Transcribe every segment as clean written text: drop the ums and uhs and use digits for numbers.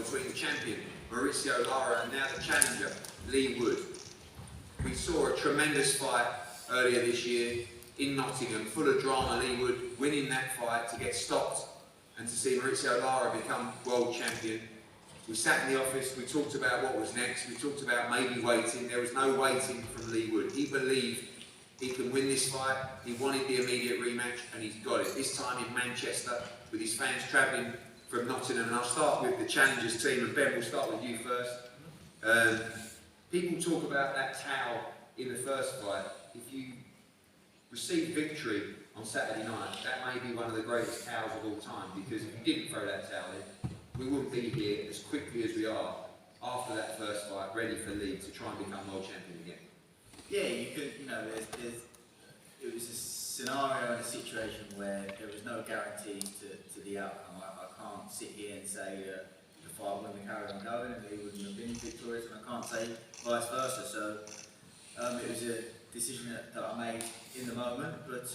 between the champion, Mauricio Lara, and now the challenger, Lee Wood. We saw a tremendous fight earlier this year in Nottingham, full of drama. Lee Wood winning that fight to get stopped and to see Mauricio Lara become world champion. We sat in the office, we talked about what was next, we talked about maybe waiting. There was no waiting from Lee Wood. He believed he can win this fight. He wanted the immediate rematch and he's got it. This time in Manchester with his fans travelling from Nottingham. And I'll start with the challengers team, and Ben, we'll start with you first. People talk about that towel in the first fight. If you receive victory on Saturday night, that may be one of the greatest towels of all time, because if you didn't throw that towel in, we wouldn't be here as quickly as we are after that first fight, ready for Lee to try and become world champion again. Yeah, you could, it was a scenario and a situation where there was no guarantee to the outcome. I can't sit here and say the fight wouldn't have carried on going and Lee wouldn't have been victorious, and I can't say vice versa. So it was a decision that I made in the moment, but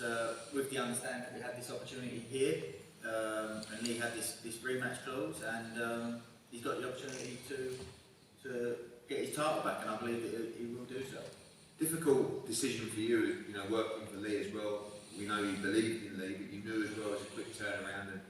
with the understanding that we had this opportunity here, and Lee had this rematch clause, and he's got the opportunity to get his title back, and I believe that he will do so. Difficult decision for you, working for Lee as well. We know you believed in Lee, but you knew as well it was a quick turnaround, and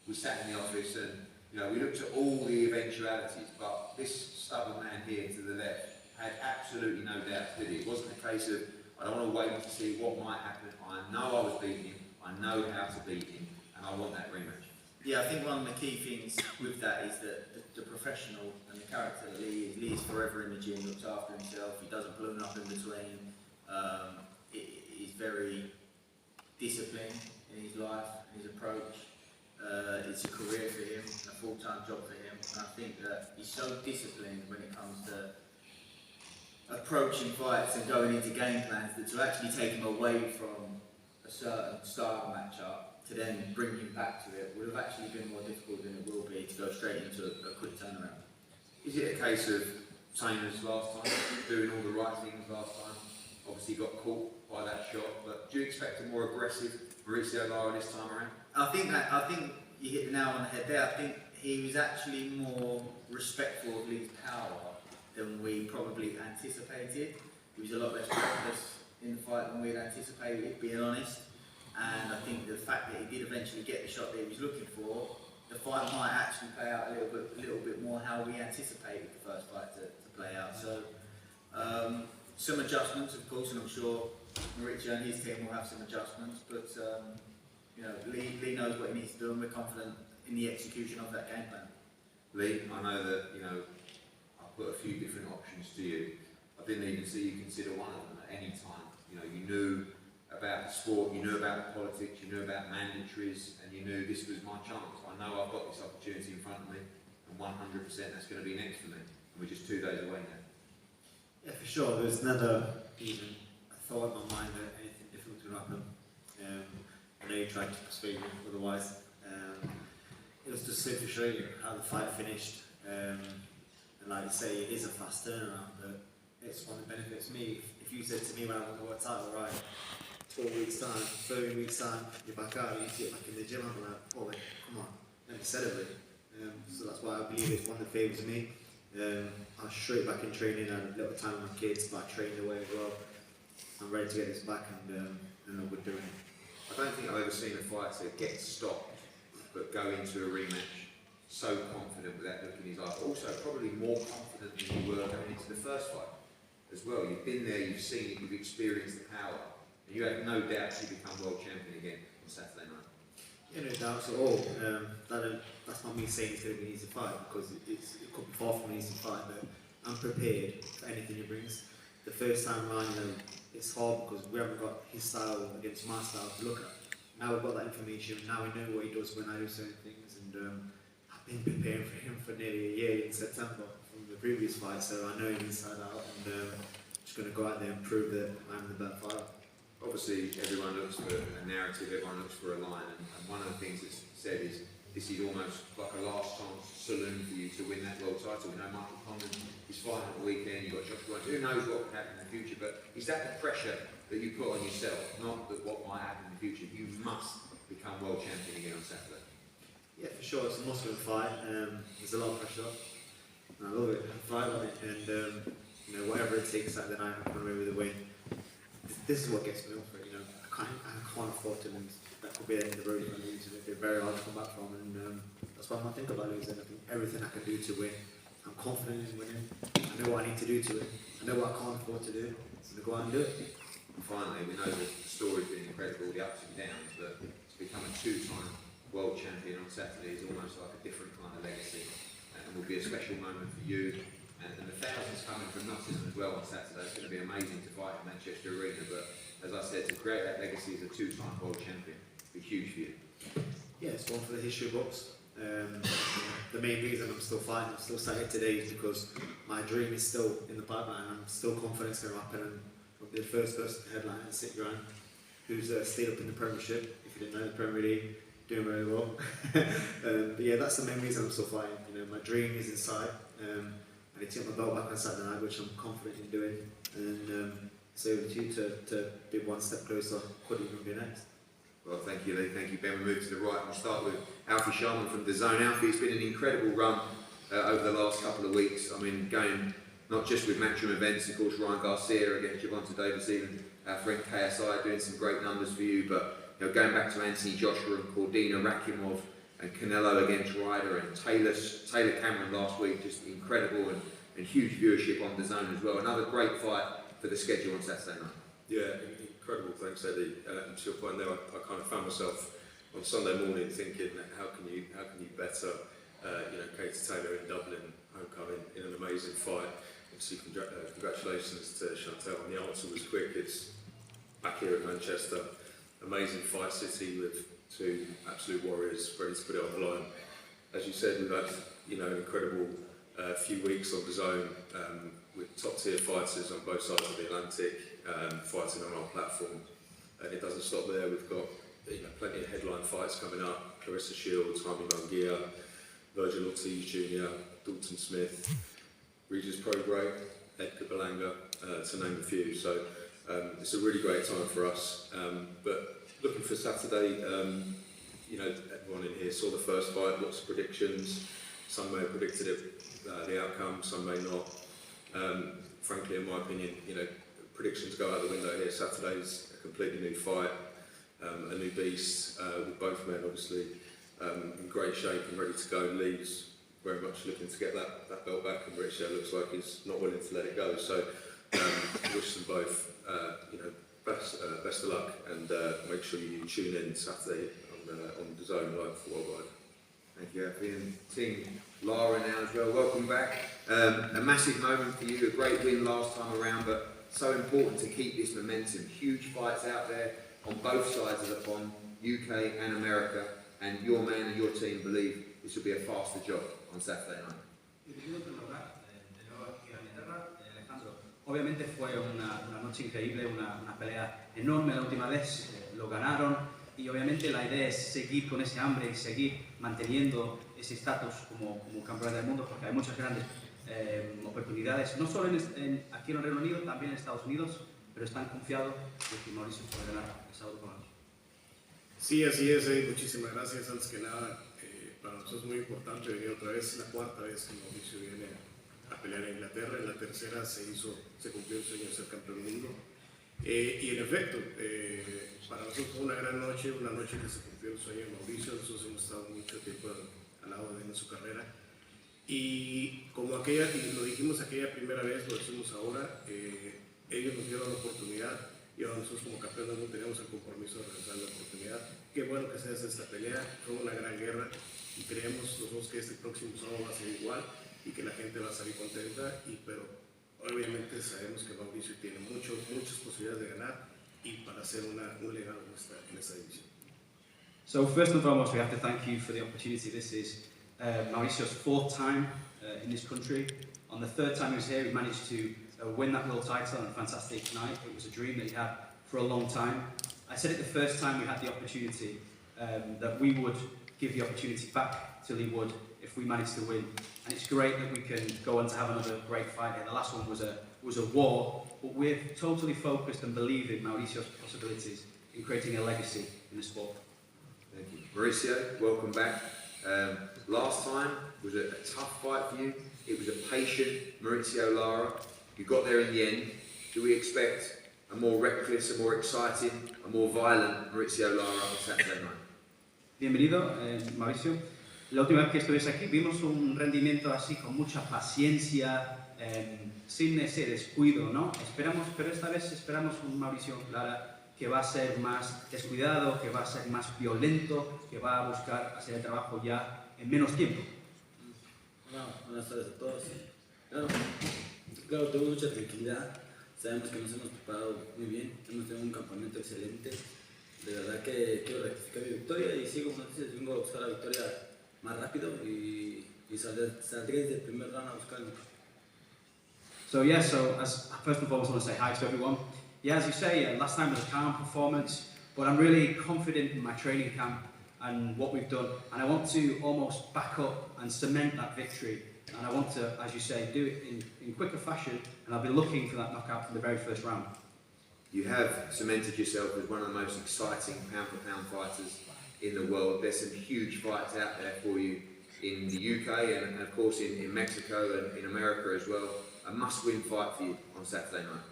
we sat in the office and we looked at all the eventualities, but this stubborn man here to the left had absolutely no doubt, did he? It wasn't a case of, I don't want to wait to see what might happen. I know I was beating him, I know how to beat him, and I want that rematch. Yeah, I think one of the key things with that is that the professional and the character that Lee is forever in the gym, looks after himself, he doesn't balloon up in between, he's very disciplined in his life, in his approach. It's a career for him, a full-time job for him, and I think that he's so disciplined when it comes to approaching fights and going into game plans, that to actually take him away from a certain style matchup to then bring him back to it would have actually been more difficult than it will be to go straight into a quick turnaround. Is it a case of same as last time, doing all the right things last time? Obviously got caught by that shot, but do you expect a more aggressive Mauricio Lara this time around? I think you hit the nail on the head there. I think he was actually more respectful of Lee's power than we probably anticipated. He was a lot less reckless in the fight than we had anticipated, being honest. And I think the fact that he did eventually get the shot that he was looking for, the fight might actually play out a little bit more how we anticipated the first fight to play out. So some adjustments, of course, and I'm sure Mauricio and his team will have some adjustments. But Lee knows what he needs to do, and we're confident in the execution of that game plan. Lee, I know that I put a few different options to you. I didn't even see you consider one of them at any time. You knew about the sport, you knew about the politics, you knew about mandatories, and you knew this was my chance. I know I've got this opportunity in front of me, and 100% that's going to be next for me. And we're just 2 days away now. Yeah, for sure. There's never even a thought in my mind that anything different was going to happen. I know you tried to persuade me otherwise. It was just so frustrating how the fight finished. And like you say, it is a fast turnaround, but it's one that benefits me. If you said to me when I won the world title, right, 12 weeks time, 13 weeks time, you're back out, you need to get back in the gym, I'm like, oh, come on, never said it. So that's why I believe it's one that favours me. I'm straight back in training, I had a little time with my kids, but I trained away as well. I'm ready to get this back, and we're doing it. I don't think I've ever seen a fighter get stopped but go into a rematch so confident without looking in his eyes. Also, probably more confident than you were going into the first fight as well. You've been there, you've seen it, you've experienced the power, and you have no doubt you become world champion again on Saturday night. Yeah, no doubts at all. That's not me saying it's going to be an easy fight, because it could be far from an easy fight, but I'm prepared for anything he brings. The first time around, it's hard because we haven't got his style against my style to look at. Now we've got that information, now we know what he does when I do certain things, and I've been preparing for him for nearly a year in September from the previous fight, so I know him inside out, and I'm just going to go out there and prove that I'm the better fighter. Obviously, everyone looks for a narrative, everyone looks for a line, and one of the things that's said is this is almost like a last chance saloon for you to win that world title. Michael Conlan is fighting at the weekend, you've got Joshua, who knows what can happen in the future, but is that the pressure that you put on yourself, not that what might happen in the future? You must become world champion again on Saturday. Yeah, for sure, it's a Muslim fight. There's a lot of pressure. And I love it. I fight on it, and you know, whatever it takes Saturday night, I'm coming away with a win. This is what gets me up for it. You know, I can't afford to lose. That could be the end of the road if I lose. It'd be very hard to come back from, and that's why I think about losing. I think everything I can do to win. I'm confident in winning. I know what I need to do to win. I know what I can't afford to do. So go out and do it. And finally, we know the story's been incredible, the ups and downs, but to become a two-time world champion on Saturday is almost like a different kind of legacy, and will be a special moment for you. And the thousands coming from Nottingham as well on Saturday. It's going to be amazing to fight at Manchester Arena. But as I said, to create that legacy as a two-time world champion will be huge for you. Yeah, it's one for the history books. The main reason I'm still fighting, I'm still sat here today, is because my dream is still in the pipeline. I'm still confident it's going to happen, and I'll be the first person to headline at City Ground, who's stayed up in the Premiership. If you didn't know, the Premier League, doing very well. But yeah, that's the main reason I'm still fighting. You know, my dream is inside. I need to get my belt back on Saturday night, which I'm confident in doing, and so with you to be one step closer, could even be next. Well, thank you, Lee. Thank you, Ben. We move to the right. We'll start with Alfie Sharman from DAZN. Alfie, it's been an incredible run over the last couple of weeks. I mean, going not just with Matchroom events, of course, Ryan Garcia against Gervonta Davis, even Frank KSI doing some great numbers for you. But you know, going back to Anthony Joshua and Cordina Rakimov and Canelo against Ryder and Taylor Cameron last week, just incredible and huge viewership on DAZN as well. Another great fight for the schedule on Saturday night. Yeah, incredible. Thanks, Eddie. And to your point there, I kind of found myself on Sunday morning thinking, how can you better, you know, Katie Taylor in Dublin, homecoming in an amazing fight. Obviously, congratulations to Chantel. And the answer was quick. It's back here at Manchester, amazing fight city with two absolute warriors ready to put it on the line. As you said, we've had, you know, an incredible few weeks on DAZN with top tier fighters on both sides of the Atlantic, fighting on our platform. And it doesn't stop there. We've got, you know, plenty of headline fights coming up. Clarissa Shields, Jaime Munguia, Virgil Ortiz Jr., Dalton Smith, Regis Prograis, Edgar Berlanga, to name a few. So it's a really great time for us. But looking for Saturday, you know, everyone in here saw the first fight, lots of predictions. Some may have predicted it, the outcome, some may not. Frankly, in my opinion, you know, predictions go out the window here. Saturday's a completely new fight, a new beast, with both men obviously in great shape and ready to go. Lee's very much looking to get that belt back, and Riccio looks like he's not willing to let it go. So wish them both, you know, best of luck, and make sure you tune in Saturday on DAZN live for Worldwide. Thank you, Alfie, and team Lara now as well. Welcome back. A massive moment for you, a great win last time around, but so important to keep this momentum. Huge fights out there on both sides of the pond, UK and America, and your man and your team believe this will be a faster job on Saturday night. Obviamente fue una noche increíble, una pelea enorme la última vez, lo ganaron y obviamente la idea es seguir con ese hambre y seguir manteniendo ese estatus como campeón del mundo, porque hay muchas grandes oportunidades, no solo aquí en el Reino Unido, también en Estados Unidos, pero están confiados de que Mauricio puede ganar el sábado por la noche. Sí, así es, muchísimas gracias. Antes que nada, para nosotros es muy importante venir otra vez, la cuarta vez que Mauricio viene a pelear en Inglaterra, en la tercera se cumplió el sueño de ser campeón del mundo. Y en efecto, para nosotros fue una gran noche, una noche que se cumplió el sueño de Mauricio. Nosotros hemos estado mucho tiempo al lado de él en su carrera. Y como lo dijimos aquella primera vez, lo decimos ahora, ellos nos dieron la oportunidad y ahora nosotros como campeón del mundo teníamos el compromiso de regresar la oportunidad. Qué bueno que se hace esta pelea, fue una gran guerra y creemos nosotros que este próximo sábado va a ser igual y que la gente va a salir contenta, pero obviamente sabemos que Mauricio tiene muchas posibilidades de ganar y para hacer un legado en esta división. So first and foremost, we have to thank you for the opportunity. This is Mauricio's fourth time in this country. On the third time he was here, he managed to win that world title on a fantastic night. It was a dream that he had for a long time. I said it the first time we had the opportunity that we would give the opportunity back to Lee Wood if we managed to win. And it's great that we can go on to have another great fight here. The last one was a war, but we're totally focused and believe in Mauricio's possibilities in creating a legacy in the sport. Thank you. Mauricio, welcome back. Last time was a tough fight for you. It was a patient Maurizio Lara. You got there in the end. Do we expect a more reckless, a more exciting, a more violent Maurizio Lara on Saturday night? Bienvenido, Mauricio. La última vez que estuviste aquí vimos un rendimiento así con mucha paciencia, sin ese descuido, ¿no? Pero esta vez esperamos un Mauricio Lara que va a ser más descuidado, que va a ser más violento, que va a buscar hacer el trabajo ya en menos tiempo. Bueno, buenas tardes a todos. Claro, tengo mucha tranquilidad. Sabemos que nos hemos preparado muy bien. Hemos tenido un campamento excelente. De verdad que quiero rectificar mi victoria y sigo, como dices, vengo a buscar la victoria más rápido y saldré desde el primer round a buscarlo. So as first and foremost, I want to say hi to everyone. Yeah, as you say, last time was a calm performance, but I'm really confident in my training camp and what we've done, and I want to almost back up and cement that victory, and I want to, as you say, do it in quicker fashion, and I'll be looking for that knockout from the very first round. You have cemented yourself as one of the most exciting pound-for-pound fighters in the world. There's some huge fights out there for you in the UK and of course in Mexico and in America as well. A must-win fight for you on Saturday night.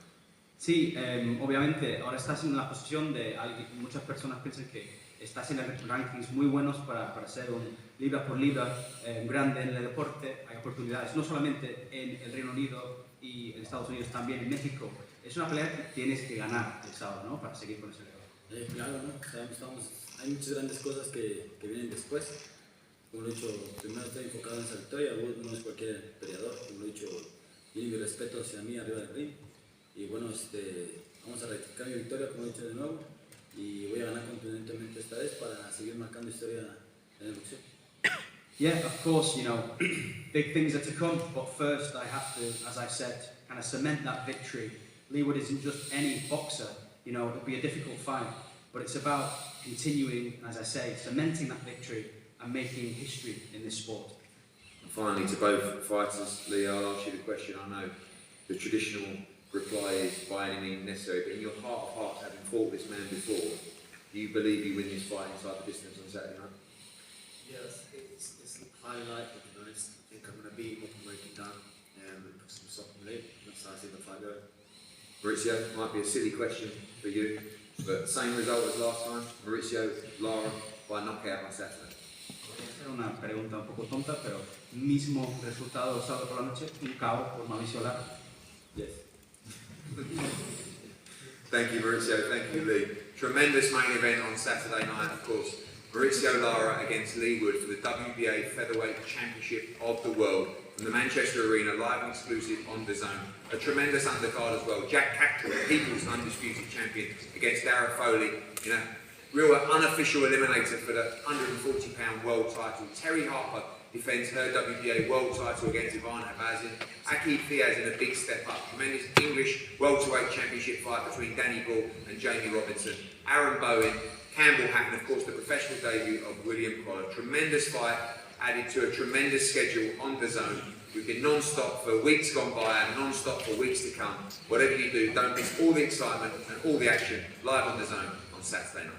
Sí, obviamente, ahora estás en la posición de muchas personas piensan que estás en rankings muy buenos para ser un libra por libra grande en el deporte. Hay oportunidades, no solamente en el Reino Unido y en Estados Unidos, también en México. Es una pelea que tienes que ganar el sábado, ¿no? Para seguir con ese legado. Claro, ¿no? Hay muchas grandes cosas que vienen después. Como lo he dicho, primero estoy enfocado en esa victoria, no es cualquier peleador. Como lo he dicho, tiene mi respeto hacia mí arriba del ring. Y bueno, vamos a rectificar mi victoria, como he dicho de nuevo, y voy a ganar contundentemente esta vez para seguir marcando historia en el boxeo. Yeah, of course, you know, big things are to come, but first I have to, as I said, kind of cement that victory. Lee Wood isn't just any boxer, you know, it'll be a difficult fight, but it's about continuing, as I say, cementing that victory and making history in this sport. And finally, to both fighters, Lee, I'll ask you the question. I know the traditional reply is by any means necessary, but in your heart of hearts, having fought this man before, do you believe you win this fight inside the distance on Saturday night? Yes, it's highly likely, to be honest. I think I'm going to beat him up and break him down and put some stuff in the lid. That's how I see the fight going. Maurizio, might be a silly question for you, but same result as last time. Maurizio Lara by knockout on Saturday. Podría ser una pregunta un poco tonta, pero mismo resultado el sábado por la noche, un KO por Mauricio Lara. Yes. Thank you, Maurizio. Thank you, Lee. Tremendous main event on Saturday night, of course. Maurizio Lara against Lee Wood for the WBA Featherweight Championship of the World from the Manchester Arena, live and exclusive on DAZN. A tremendous undercard as well. Jack Catterall, the People's Undisputed Champion, against Darragh Foley in a real unofficial eliminator for the 140-pound world title. Terry Harper defends her WBA world title against Ivana Abazin. Aqib Fiaz in a big step up. Tremendous English welterweight championship fight between Danny Bull and Jamie Robinson. Aaron Bowen, Campbell Hatton, of course the professional debut of William Pollard. Tremendous fight added to a tremendous schedule on DAZN. We've been non-stop for weeks gone by and non-stop for weeks to come. Whatever you do, don't miss all the excitement and all the action live on DAZN on Saturday night.